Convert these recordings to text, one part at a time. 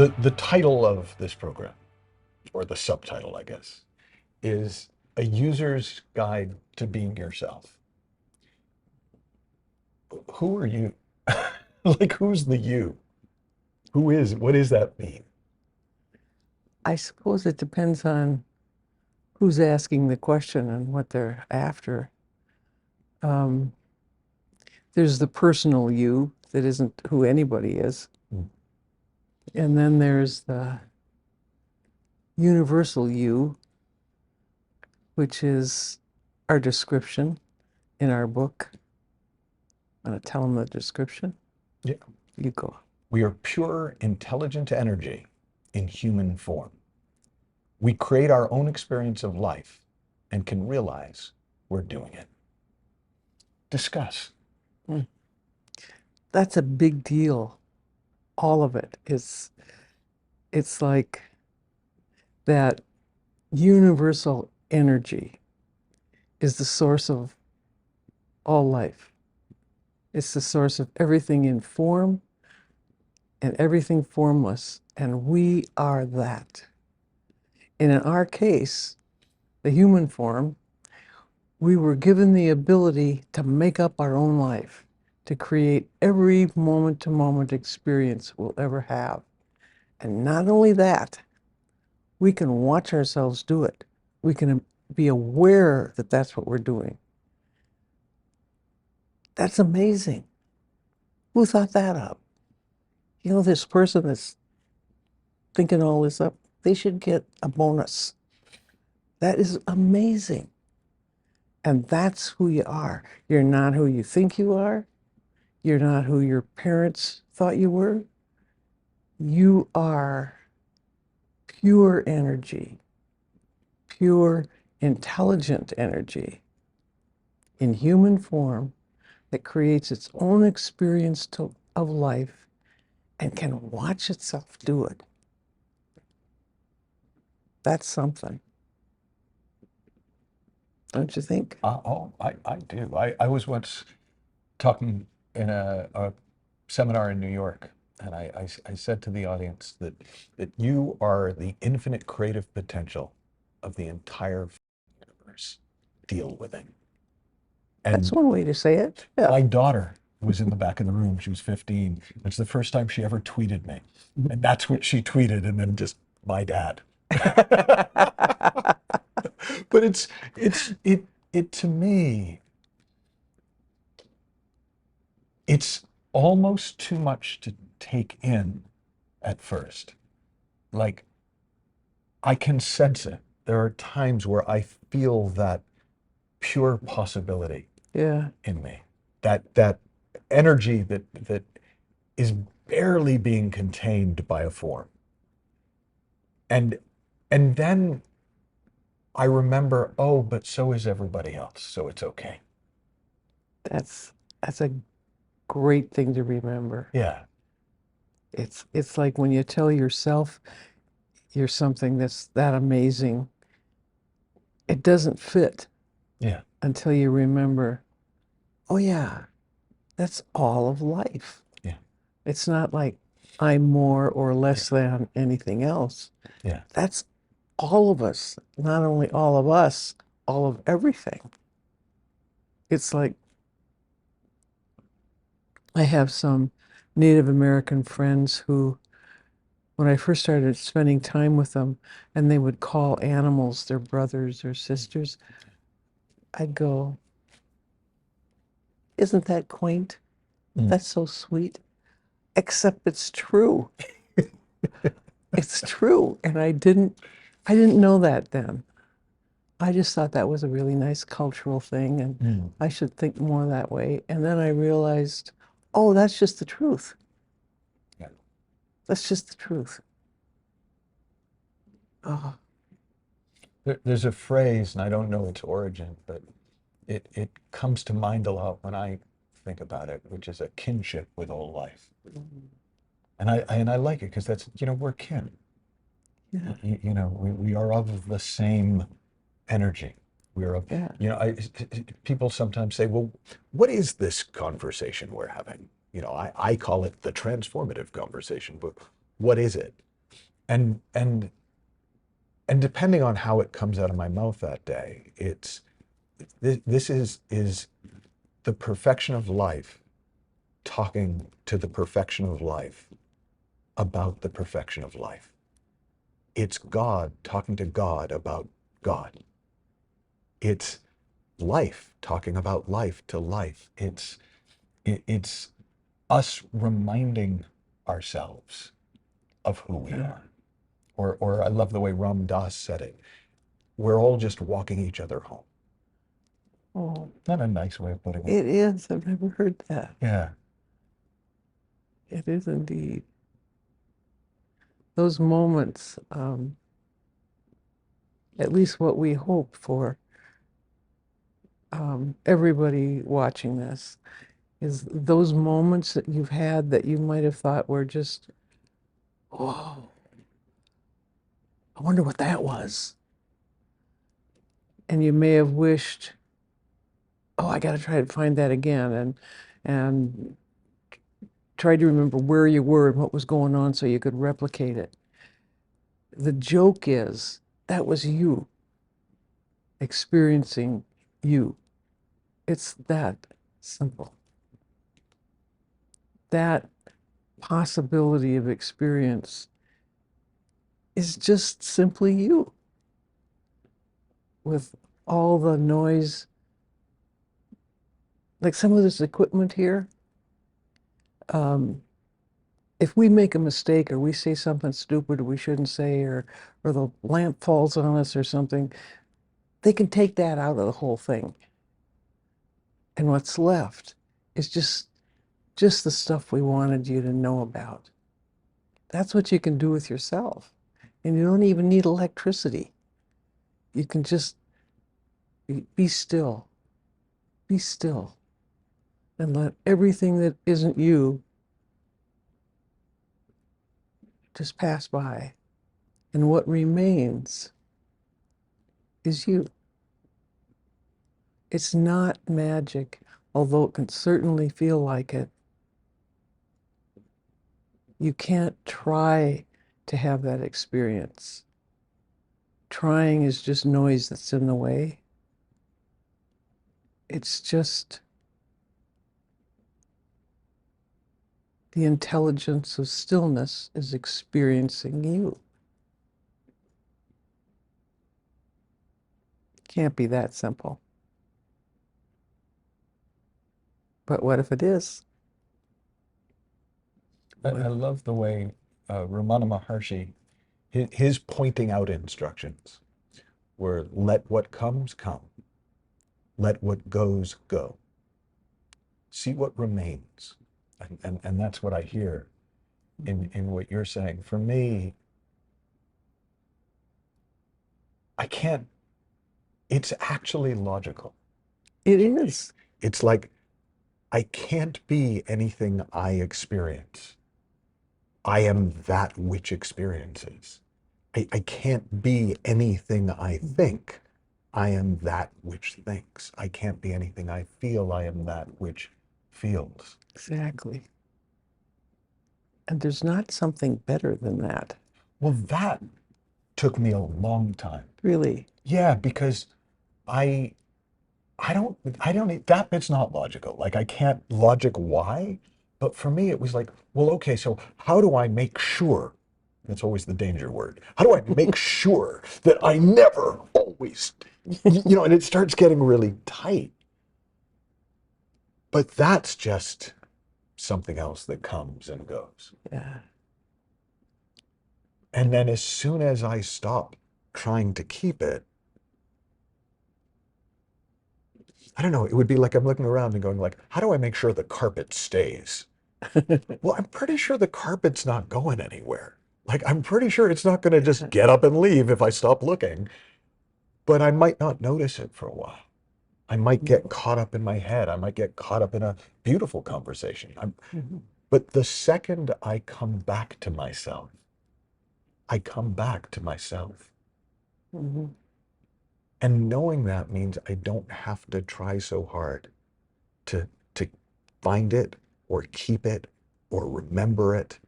The title of this program, or the subtitle, I guess, is A User's Guide to Being Yourself. Who are you? Like, who's the you? What does that mean? I suppose it depends on who's asking the question and what they're after. Um, there's the personal you that isn't who anybody is. Mm. And then there's the universal you, which is our description in our book. I'm going to tell them the description. Yeah. You go. We are pure, intelligent energy in human form. We create our own experience of life and can realize we're doing it. Discuss. Mm. That's a big deal. All of it is, it's like that universal energy is the source of all life. It's the source of everything in form and everything formless. And we are that. And in our case, the human form, we were given the ability to make up our own life, to create every moment-to-moment experience we'll ever have. And not only that, we can watch ourselves do it. We can be aware that that's what we're doing. That's amazing. Who thought that up? You know, this person that's thinking all this up, they should get a bonus. That is amazing. And that's who you are. You're not who you think you are. You're not who your parents thought you were. You are pure energy, pure intelligent energy in human form that creates its own experience of life and can watch itself do it. That's something. Don't you think? I do. I was once talking in a seminar in New York, and I said to the audience that you are the infinite creative potential of the entire universe. Deal with it. That's And one way to say it. Yeah. my daughter was in the back of the room. She was 15. It's the first time she ever tweeted me. And that's what she tweeted, and then just my dad. But it to me, it's almost too much to take in at first. Like, I can sense it. There are times where I feel that pure possibility Yeah. in me. That energy that is barely being contained by a form. And and then I remember, oh, but so is everybody else, so it's okay. That's a great thing to remember. Yeah. It's like when you tell yourself you're something that's that amazing, it doesn't fit Yeah. until you remember, oh yeah, that's all of life. Yeah. It's not like I'm more or less than anything else. Yeah. That's all of us, not only all of us, all of everything. It's like I have some Native American friends who, when I first started spending time with them, and they would call animals their brothers or sisters, I'd go, isn't that quaint? Mm. That's so sweet. Except it's true. It's true. And I didn't know that then. I just thought that was a really nice cultural thing and Mm. I should think more that way. And then I realized, oh, that's just the truth. Yeah. That's just the truth. Oh, There's a phrase, and I don't know its origin, but it comes to mind a lot when I think about it, which is a kinship with all life. And I like it because that's, we're kin. yeah, We are of the same energy. We are of, yeah. people sometimes say, well, what is this conversation we're having? I call it the transformative conversation, but what is it? And and depending on how it comes out of my mouth that day, this is the perfection of life talking to the perfection of life about the perfection of life. It's God talking to God about God. It's life talking about life to life. It's us reminding ourselves of who we are. Or I love the way Ram Dass said it. We're all just walking each other home. Oh, Not a nice way of putting it. it is. I've never heard that. Yeah. It is indeed. Those moments, at least what we hope for everybody watching this, is those moments that you've had that you might have thought were just, whoa, I wonder what that was. And you may have wished, oh, I got to try to find that again, and try to remember where you were and what was going on so you could replicate it. The joke is that was you experiencing you. It's that simple. That possibility of experience is just simply you with all the noise. Like some of this equipment here, if we make a mistake or we say something stupid we shouldn't say, or the lamp falls on us or something, they can take that out of the whole thing. And what's left is just the stuff we wanted you to know about. That's what you can do with yourself. And you don't even need electricity. You can just be still. Be still. And let everything that isn't you just pass by. And what remains is you. It's not magic, although it can certainly feel like it. You can't try to have that experience. Trying is just noise that's in the way. It's just the intelligence of stillness is experiencing you. Can't be that simple. But what if it is? I love the way Ramana Maharshi, his pointing out instructions were let what comes come, let what goes go, see what remains. And that's what I hear in what you're saying. For me, I can't, it's actually logical. It is. It's like, I can't be anything I experience. I am that which experiences. I can't be anything I think. I am that which thinks. I can't be anything I feel. I am that which feels. Exactly. And there's not something better than that. Well, that took me a long time. Really. Yeah, because I that bit's not logical. Like I can't logic why, but for me it was like, well, okay, so how do I make sure? That's always the danger word. How do I make sure that I never always, and it starts getting really tight. But that's just something else that comes and goes. Yeah. And then as soon as I stop trying to keep it, I don't know, it would be like I'm looking around and going like, how do I make sure the carpet stays? Well, I'm pretty sure the carpet's not going anywhere. Like, I'm pretty sure it's not going to just get up and leave if I stop looking, but I might not notice it for a while. I might get caught up in my head. I might get caught up in a beautiful conversation. But the second I come back to myself, I come back to myself. Mm-hmm. And knowing that means I don't have to try so hard to find it or keep it or remember it,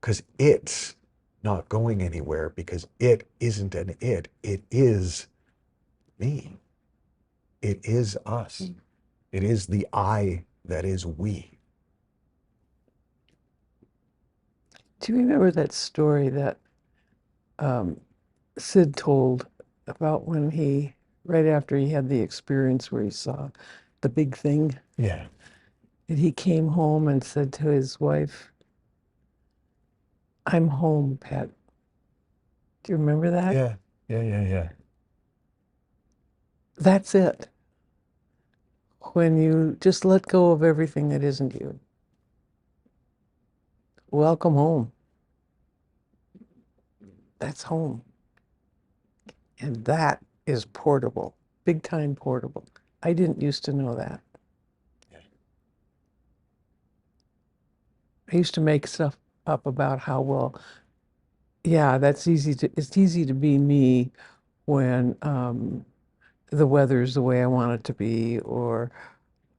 because it's not going anywhere because it isn't an it. It is me. It is us. It is the I that is we. Do you remember that story that Sid told about when right after he had the experience where he saw the big thing, Yeah. that he came home and said to his wife, "I'm home, pet." Do you remember that? Yeah. Yeah. Yeah. Yeah. That's it. When you just let go of everything that isn't you. Welcome home. That's home. And that is portable, big time portable. I didn't used to know that. I used to make stuff up about how, well, yeah, it's easy to be me when the weather's the way I want it to be, or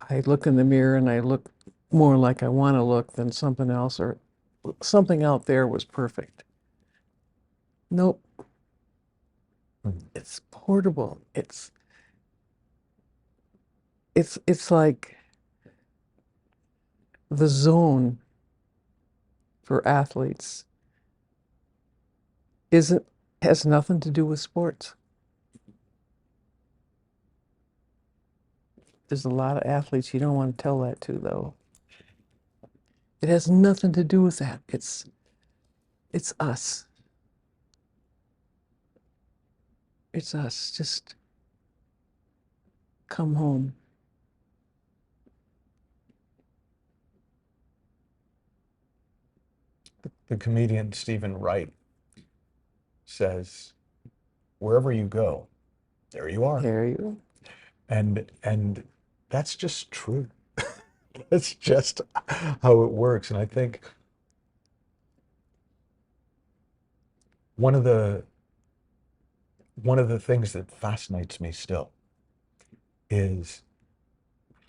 I look in the mirror and I look more like I want to look than something else, or something out there was perfect. Nope, it's portable. It's like the zone for athletes isn't has nothing to do with sports. There's a lot of athletes you don't want to tell that to, though. It has nothing to do with that. It's us. It's us. Just come home. The comedian Stephen Wright says, wherever you go, there you are. There you go. And that's just true. That's just how it works. And I think one of the one of the things that fascinates me still is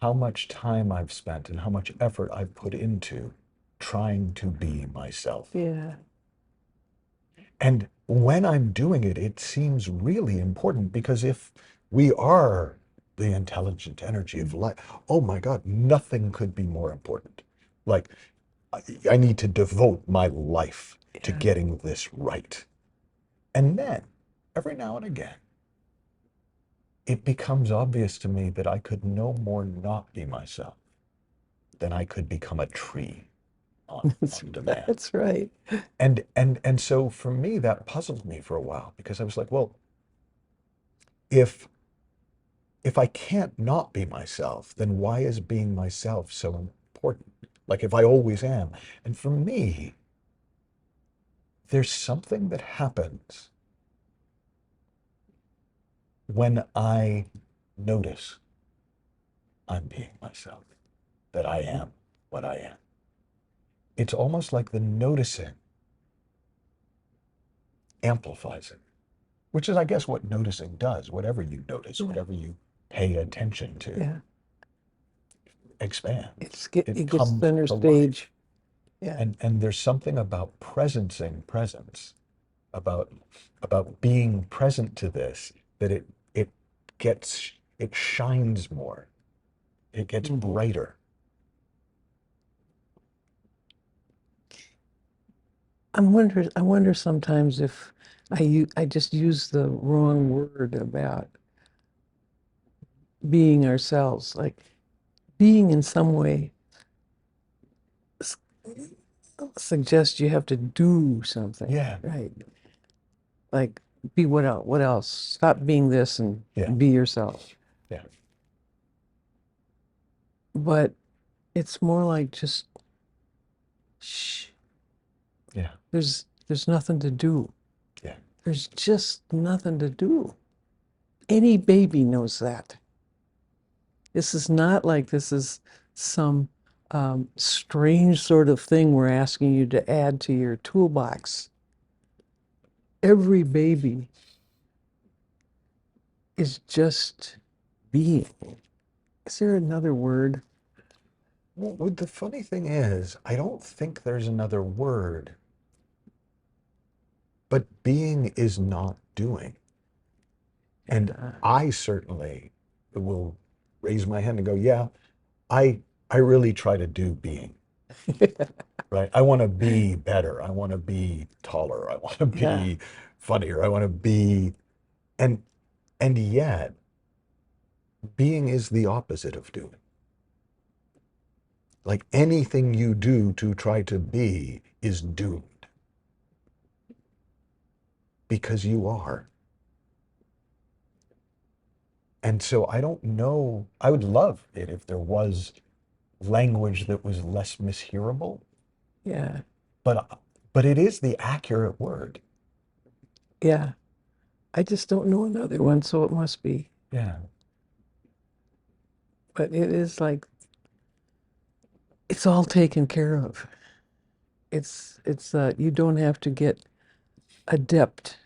how much time I've spent and how much effort I've put into trying to be myself. Yeah. And when I'm doing it, it seems really important because if we are the intelligent energy of life, oh my God, nothing could be more important. Like, I need to devote my life to Yeah. getting this right. And then, every now and again, it becomes obvious to me that I could no more not be myself than I could become a tree on demand. That's right. And so for me, that puzzled me for a while because I was like, well, if I can't not be myself, then why is being myself so important? Like if I always am. And for me, there's something that happens when I notice I'm being myself, that I am what I am. It's almost like the noticing amplifies it, which is, I guess, what noticing does. Whatever you notice, Yeah. whatever you pay attention to, Yeah. expands. It It gets comes center to life. stage. Yeah. And there's something about presencing presence, about being present to this, that it gets it shines more. It gets brighter. I wonder sometimes if I just use the wrong word about being ourselves. Like being in some way s- suggests you have to do something, Yeah. right? Like be what else? What else? Stop being this and Yeah. be yourself. Yeah. But it's more like just shh. Yeah. There's nothing to do. Yeah. There's just nothing to do. Any baby knows that. This is not like this is some strange sort of thing we're asking you to add to your toolbox. Every baby is just being. Is there another word? Well, the funny thing is, I don't think there's another word. but being is not doing. And Yeah. I certainly will raise my hand and go, yeah, I I really try to do being, right? I want to be better. I want to be taller. I want to Yeah. be funnier. I want to be, and and yet being is the opposite of doing. Like anything you do to try to be is doomed because you are. And so I don't know. I would love it if there was language that was less mishearable, Yeah. but but it is the accurate word. Yeah. I just don't know another one, so it must be. Yeah. But it is like it's all taken care of. It's you don't have to get adept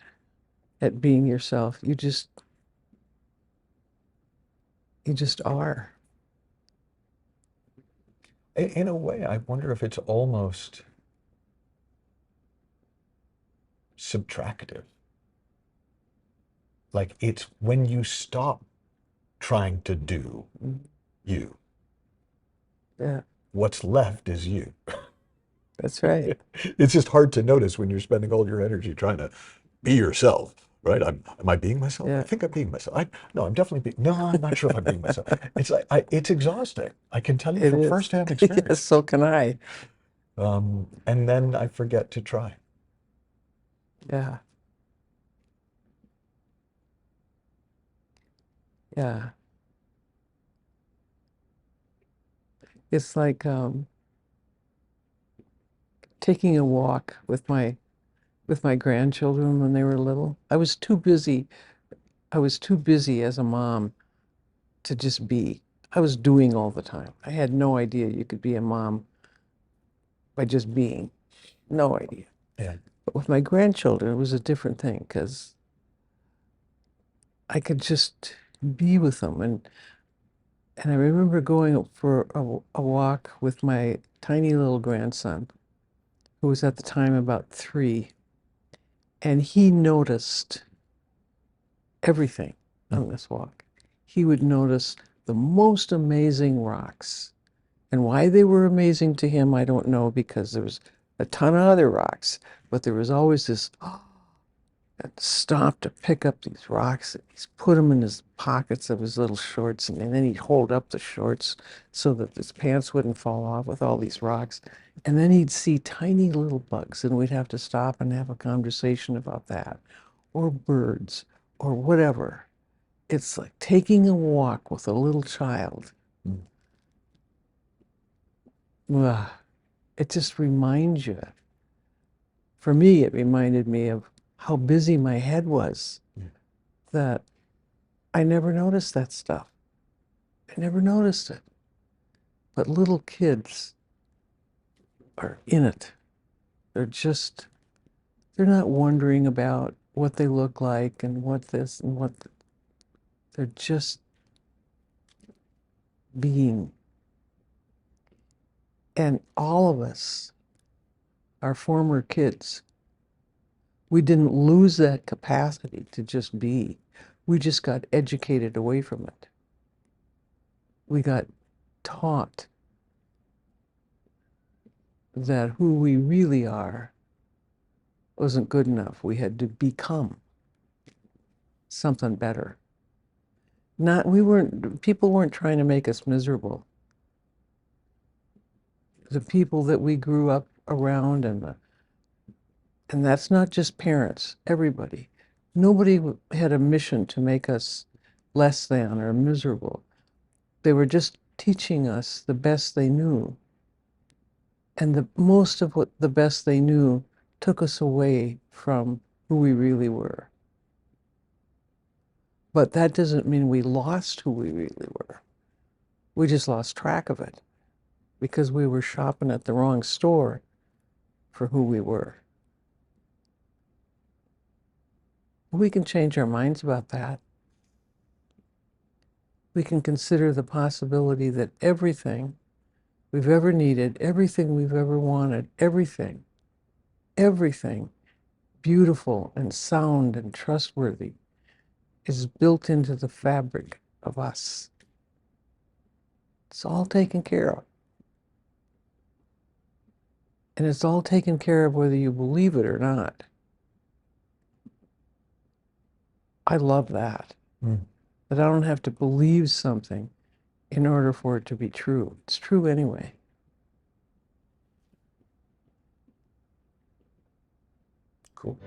at being yourself. You just are. In a way, I wonder if it's almost subtractive. Like it's when you stop trying to do Mm. you, Yeah, what's left is you. that's right. It's just hard to notice when you're spending all your energy trying to be yourself, right? Am I being myself? I Yeah, think I'm being myself. No, I'm definitely being, no, I'm not sure if I'm being myself. It's like, it's exhausting. I can tell you it from is. firsthand Yes, experience. so can I. And then I forget to try. Yeah, yeah. It's like taking a walk with my grandchildren when they were little. I was too busy. I was too busy as a mom to just be. I was doing all the time. I had no idea you could be a mom by just being. No idea. Yeah. But with my grandchildren, it was a different thing because I could just be with them. And I remember going for a walk with my tiny little grandson, who was at the time about 3, and he noticed everything Mm. on this walk. He would notice the most amazing rocks. And why they were amazing to him, I don't know, because there was a ton of other rocks, but there was always this, oh, and stop to pick up these rocks. He's put them in his pockets of his little shorts, and then he'd hold up the shorts so that his pants wouldn't fall off with all these rocks. And then he'd see tiny little bugs, and we'd have to stop and have a conversation about that, or birds, or whatever. It's like taking a walk with a little child. Mm. Ugh, it just reminds you. For me, it reminded me of how busy my head was, Yeah. that I never noticed that stuff. I never noticed it. But little kids are in it. They're just, they're not wondering about what they look like and what this and what, they're just being. And all of us are former kids. We didn't lose that capacity to just be. We just got educated away from it. We got taught that who we really are wasn't good enough. We had to become something better. Not, we weren't, people weren't trying to make us miserable. The people that we grew up around and that's not just parents, everybody. Nobody had a mission to make us less than or miserable. They were just teaching us the best they knew. And the most of what the best they knew took us away from who we really were. But that doesn't mean we lost who we really were. We just lost track of it because we were shopping at the wrong store for who we were. We can change our minds about that. We can consider the possibility that everything we've ever needed, everything we've ever wanted, everything beautiful and sound and trustworthy is built into the fabric of us. It's all taken care of. And it's all taken care of whether you believe it or not. I love that. That I don't have to believe something in order for it to be true. It's true anyway. Cool.